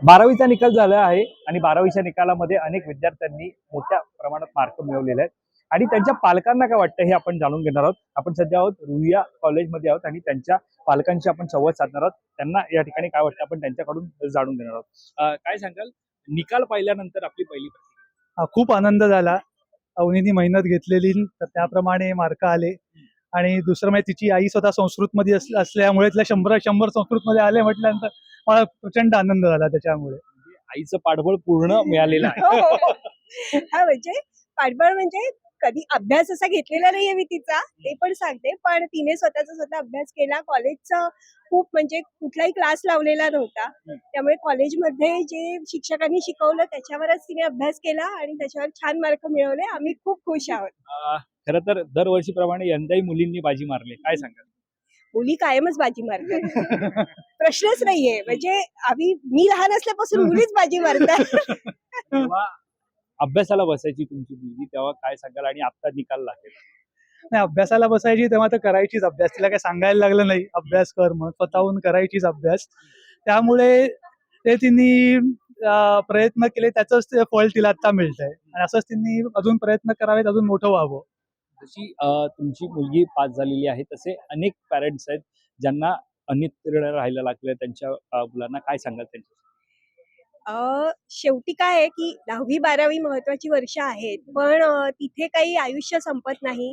12वीचा निकाल झाला आहे आणि 12वीच्या निकालामध्ये अनेक विद्यार्थ्यांनी मोठ्या प्रमाणात मार्क मिळवलेले आहेत आणि त्यांच्या पालकांना काय वाटतं हे आपण जाणून घेणार आहोत. आपण सध्या आहोत रुईया कॉलेजमध्ये आहोत आणि त्यांच्या पालकांशी आपण संवाद साधणार आहोत. त्यांना या ठिकाणी काय वाटतं आपण त्यांच्याकडून जाणून घेणार आहोत. काय सांगाल, निकाल पाहिल्यानंतर आपली पहिली प्रतिक्रिया? खूप आनंद झाला. अवनीनी मेहनत घेतलेली तर त्याप्रमाणे मार्क आले. आणि दुसरं म्हणजे तिची आई स्वतः संस्कृतमध्ये असल्यामुळे तिला 100 संस्कृतमध्ये आले म्हटल्यानंतर मला प्रचंड आनंद झाला त्याच्यामुळे. म्हणजे आईचं पाठबळ पूर्ण मिळालेलं आहे. हो, हो, हो. हा म्हणजे पाठबळ म्हणजे कधी अभ्यास असा घेतलेला नाहीये मी तिचा, ते पण सांगते. पण तिने स्वतः अभ्यास केला. कॉलेजचा खूप म्हणजे कुठलाही क्लास लावलेला नव्हता. त्यामुळे कॉलेजमध्ये जे शिक्षकांनी शिकवलं त्याच्यावरच तिने अभ्यास केला आणि त्याच्यावर छान मार्क मिळवले. आम्ही खूप खुश आहोत. खरं तर दरवर्षीप्रमाणे यंदाही मुलींनी बाजी मारली. काय सांगाल? मुली कायमच बाजी मारतात. प्रश्नच नाहीये. म्हणजे मी लहान असल्यापासून मुलीच बाजी मारतात. तेव्हा अभ्यासाला बसायची तुमची मुलगी तेव्हा काय सांगाल आणि आता निकाल लागेल? नाही, अभ्यासाला बसायची तेव्हा तर करायचीच अभ्यास. तिला काही सांगायला लागलं नाही अभ्यास कर म्हणून, स्वतःहून करायचीच अभ्यास. त्यामुळे ते तिने प्रयत्न केले, त्याचंच ते फळ तिला आता मिळतंय आणि असंच तिने अजून प्रयत्न करावेत, अजून मोठं व्हावं. जशी तुमची मुलगी पास झालेली आहे तसे अनेक पॅरेंट्स आहेत ज्यांना अनित्य राहायला लागलं. त्यांच्या मुलांना काय सांगाल त्यांच्या? शेवटी काय आहे की 10वी-12वी महत्वाची वर्ष आहेत, पण तिथे काही आयुष्य संपत नाही.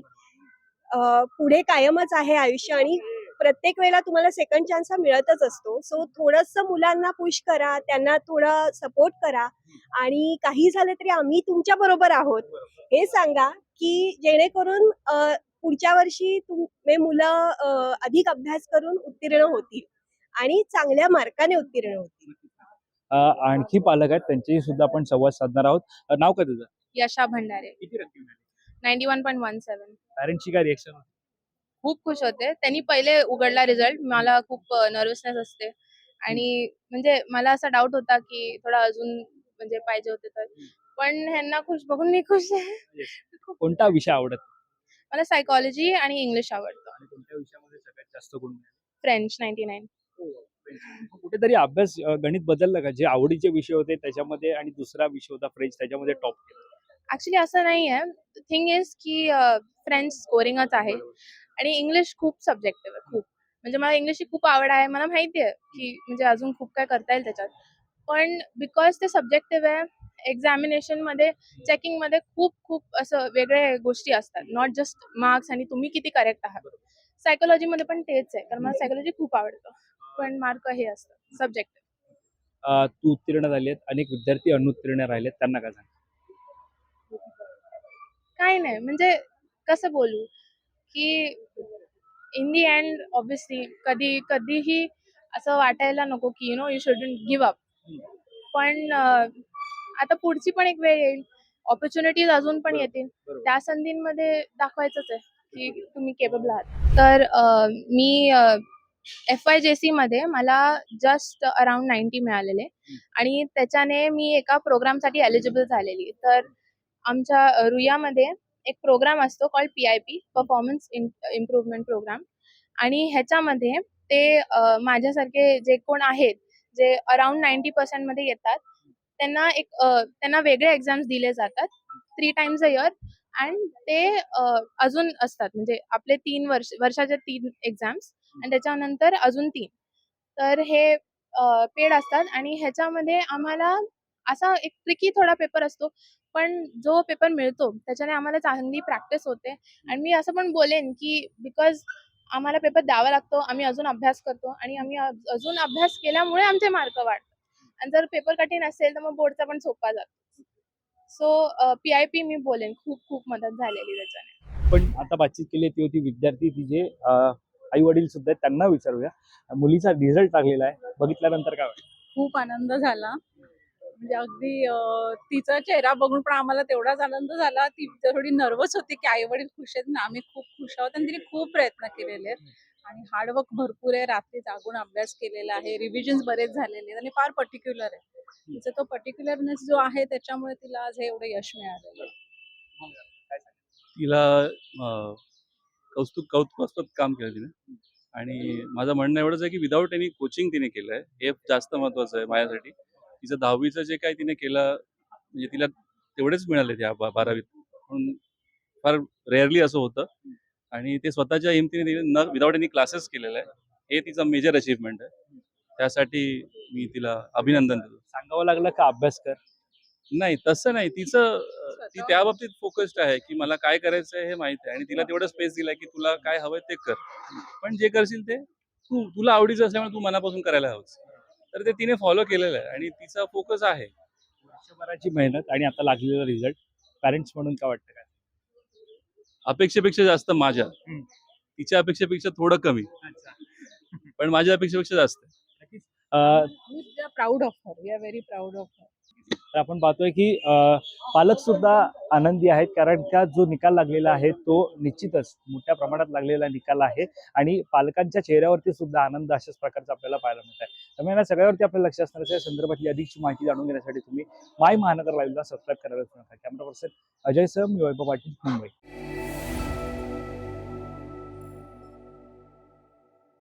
पुढे कायमच आहे आयुष्य आणि प्रत्येक वेळेला तुम्हाला सेकंड चान्स हा मिळतच असतो. सो थोडंसं मुलांना पुश करा, त्यांना थोडा सपोर्ट करा आणि काही झालं तरी आम्ही तुमच्या बरोबर आहोत हे सांगा, की जेणेकरून पुढच्या वर्षी मुलं अधिक अभ्यास करून उत्तीर्ण होतील आणि चांगल्या मार्काने उत्तीर्ण होतील. आणखी पालक आहेत त्यांच्याशी सुद्धा आपण संवाद साधणार आहोत. नाव काय तुझं? यशा भंडारे. किती टक्के मिळाले? 91.17. पॅरेंटची काय रिएक्शन? खूप खुश होते. त्यांनी पहिले उघडला रिझल्ट. मला खूप नर्वसनेस असते आणि म्हणजे मला असा डाऊट होता की थोडा अजून म्हणजे पाहिजे होते तर. पण ह्यांना खुश बघून मी खुश आहे. कोणता विषय आवडत? मला सायकॉलॉजी आणि इंग्लिश आवडतं. आणि कोणत्या विषयामध्ये सगळ्यात जास्त गुण मिळाले? फ्रेंच 99. कुठेतरी अभ्यास गणित बदललं का? जे आवडीचे विषय होते त्याच्यामध्ये आणि दुसरा विषय होता फ्रेंच त्याच्यामध्ये टॉप केलं? ऍक्च्युली असं नाहीये. थिंग इज की फ्रेंच स्कोरिंगच आहे आणि इंग्लिश खूप सब्जेक्टिव्ह आहे खूप. म्हणजे मला इंग्लिशची खूप आवड आहे. मला माहिती आहे की म्हणजे अजून खूप काय करता येईल त्याच्यात. पण बिकॉज ते सब्जेक्टिव्ह आहे, एक्झामिनेशनमध्ये, चेकिंगमध्ये खूप खूप असं वेगळे गोष्टी असतात. नॉट जस्ट मार्क्स आणि तुम्ही किती करेक्ट आहात. सायकोलॉजीमध्ये पण तेच आहे. कारण मला सायकोलॉजी खूप आवडतं. पण मार्क हे असतं सब्जेक्टिव्ह. तू उत्तीर्ण झाली आहेत, अनेक विद्यार्थी अनुत्तीर्ण राहिलेत, त्यांना काय सांग? काय नाही म्हणजे कसं बोलू की इन दी एंड ऑब्विसली कधीही असं वाटायला नको की यू शुडंट गिव्ह अप. पण आता पुढची पण एक वेळ येईल, ऑपॉर्च्युनिटीज अजून पण येतील. त्या संधींमध्ये दाखवायचंच आहे की तुम्ही केपेबल आहात. तर मी FYJC मध्ये मला जस्ट अराउंड 90 मिळालेले आणि त्याच्याने मी एका प्रोग्रामसाठी एलिजिबल झालेली. तर आमच्या रुईयामध्ये एक प्रोग्राम असतो called PIP, performance improvement program. आणि ह्याच्यामध्ये ते माझ्यासारखे जे कोण आहेत, जे अराउंड 90% मध्ये येतात, त्यांना वेगळे एक्झाम्स दिले जातात 3 टाइम्स अ इयर. अँड ते अजून असतात म्हणजे आपले 3 वर्षाचे 3 एक्झाम्स आणि त्याच्यानंतर अजून 3. तर हे पेड असतात आणि ह्याच्यामध्ये आम्हाला असा एक ट्रिकी थोडा पेपर असतो. पण जो पेपर मिळतो त्याच्याने आम्हाला चांगली प्रॅक्टिस होते. आणि मी असं पण बोलेन की बिकॉज आम्हाला पेपर द्यावा लागतो, आम्ही अजून अभ्यास करतो आणि आम्ही अजून अभ्यास केल्यामुळे आमचे मार्क वाढतात. आणि जर पेपर कठीण असेल तर मग बोर्डचा पण सोपा जातो. सो PIP मी बोलेन खूप खूप मदत झालेली त्याच्याने. पण आता बातचीत केली ती होती विद्यार्थी तिचे आई वडील सुद्धा आहेत, त्यांना विचारूया. मुलीचा रिझल्ट लागलेला आहे, बघितल्यानंतर काय वाटतं? खूप आनंद झाला. म्हणजे अगदी तिचा चेहरा बघून पण आम्हाला तेवढाच आनंद झाला. ती थोडी नर्वस होती की आई वडील खुश आहेत ना, आम्ही खूप खुश आहोत. आणि तिने खूप प्रयत्न केलेले आहेत आणि हार्डवर्क भरपूर आहे. रात्री जागून अभ्यास केलेला आहे, रिव्हिजन्स बरेच झालेले आहेत आणि फार पर्टिक्युलर आहे. तिचा तो पर्टिक्युलरनेस जो आहे त्याच्यामुळे तिला आज हे एवढं यश मिळालेलं आहे. तिला कौतुकास्पद काम केलं तिने. आणि माझं म्हणणं एवढंच आहे की विदाऊट एनी कोचिंग तिने केलंय, हे जास्त महत्वाचं आहे माझ्यासाठी. तिचं 10वीचं जे काही तिने केलं म्हणजे तिला तेवढेच मिळाले त्या 12वीत. म्हणून फार रेअरली असं होतं आणि ते स्वतःच्या हिमतीने तिने न विदाऊट एनी क्लासेस केलेलं आहे. हे तिचं मेजर अचीवमेंट आहे. त्यासाठी मी तिला अभिनंदन देतो. सांगावं लागलं का अभ्यास कर? नाही तसं नाही. तिचं ती त्या बाबतीत फोकस्ड आहे, की मला काय करायचं आहे हे माहिती आहे आणि तिला तेवढा स्पेस दिलाय, की तुला काय हवंय ते कर. पण जे करशील ते तुला आवडीचं असल्यामुळे तू मनापासून करायला हवंस. तर ते तिने फॉलो केलेलं आहे आणि तिचा फोकस आहे. वर्षभराची मेहनत आणि आता लागलेला रिझल्ट पॅरेंट्स म्हणून काय वाटतं काय? अपेक्षेपेक्षा जास्त माझ्या. हम्म. तिच्या अपेक्षेपेक्षा थोडं कमी. पण माझ्या अपेक्षेपेक्षा जास्त. अं, we are proud of her. We are very proud of her. तर आपण पाहतोय की पालक सुद्धा आनंदी आहेत, कारण का जो निकाल लागलेला आहे तो निश्चितच मोठ्या प्रमाणात लागलेला निकाल आहे आणि पालकांच्या चेहऱ्यावरती सुद्धा आनंद अशाच प्रकारचा आपल्याला पाहायला मिळत आहे. त्यामुळे या सगळ्यावरती आपल्याला लक्ष असणार या संदर्भातली अधिकची माहिती जाणून घेण्यासाठी तुम्ही माय महानगर लाईव्हला सबस्क्राईब करायला विसरू नका. कॅमेरा पर्सन अजय सह मी वैभव पाटील, मुंबई.